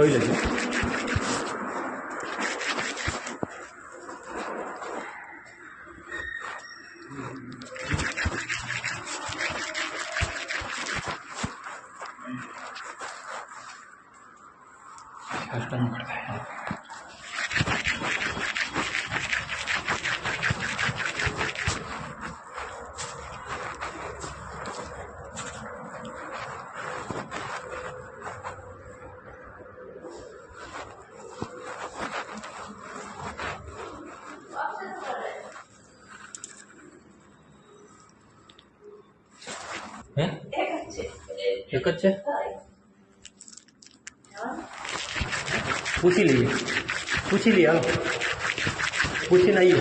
જોઈ લેજો. એક જ છે, પૂછી લઈએ, હાલો પૂછીને આવીએ.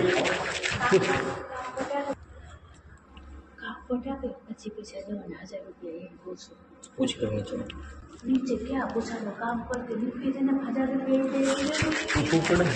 પૂછી લો नीचे क्या पूछा लो काम करके निकली थे ना 1000 रुपये પૂછવું પડે.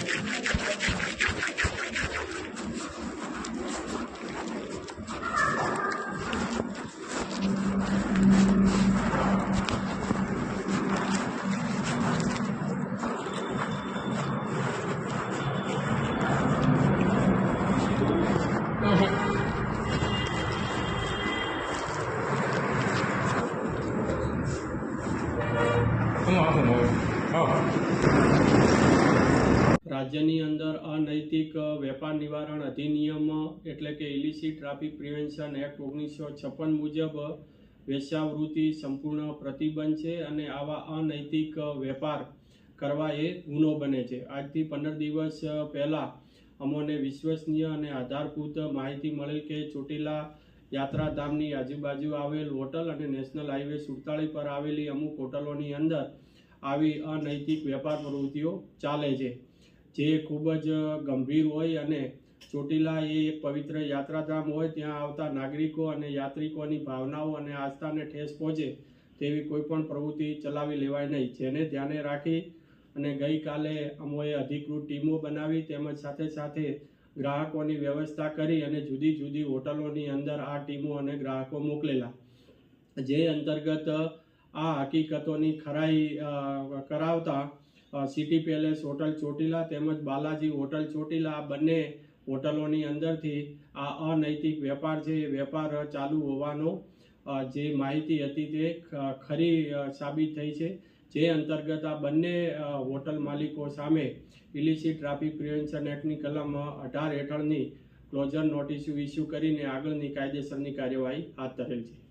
રાજ્યની અંદર અનૈતિક વેપાર નિવારણ અધિનિયમ એટલે કે ઇલિસિટ ટ્રાફિક પ્રિવેન્શન એક્ટ 1956 મુજબ વેશ્યાવૃત્તિ સંપૂર્ણ પ્રતિબંધ છે અને આવા અનૈતિક વેપાર કરવા એ ગુનો બને છે. આજથી 15 દિવસ પહેલાં અમોને વિશ્વસનીય અને આધારભૂત માહિતી મળેલ કે ચોટીલા યાત્રાધામની આજુબાજુ આવેલ હોટલ અને નેશનલ હાઈવે 47 પર આવેલી અમુક હોટલોની અંદર આવી અનૈતિક વેપાર પ્રવૃત્તિઓ ચાલે છે, જે ખૂબ જ ગંભીર હોય અને ચોટીલા એ એક પવિત્ર યાત્રાધામ હોય, ત્યાં આવતા નાગરિકો અને યાત્રિકોની ભાવનાઓ અને આસ્થાને ઠેસ પહોંચે તેવી કોઈ પણ પ્રવૃત્તિ ચલાવી લેવાય નહીં. જેને ધ્યાને રાખી અને ગઈકાલે અમોએ અધિકૃત ટીમો બનાવી તેમજ સાથે સાથે ગ્રાહકોની વ્યવસ્થા કરી અને જુદી જુદી હોટલોની અંદર આ ટીમો અને ગ્રાહકો મોકલેલા, જે અંતર્ગત આ હકીકતોની ખરાઈ કરાવતા સિટી પેલેસ હોટલ ચોટીલા તેમજ બાલાજી હોટલ ચોટીલા આ બંને હોટલોની અંદરથી આ અનૈતિક વેપાર છે એ વેપાર ચાલુ હોવાનો જે માહિતી હતી તે ખરી સાબિત થઈ છે. જે અંતર્ગત આ બંને હોટલ માલિકો સામે ઇલિસિટ ટ્રાફિક પ્રિવેન્શન એક્ટની કલમ 18 હેઠળની ક્લોઝર નોટિસ ઇસ્યુ કરીને આગળની કાયદેસરની કાર્યવાહી હાથ ધરેલ છે.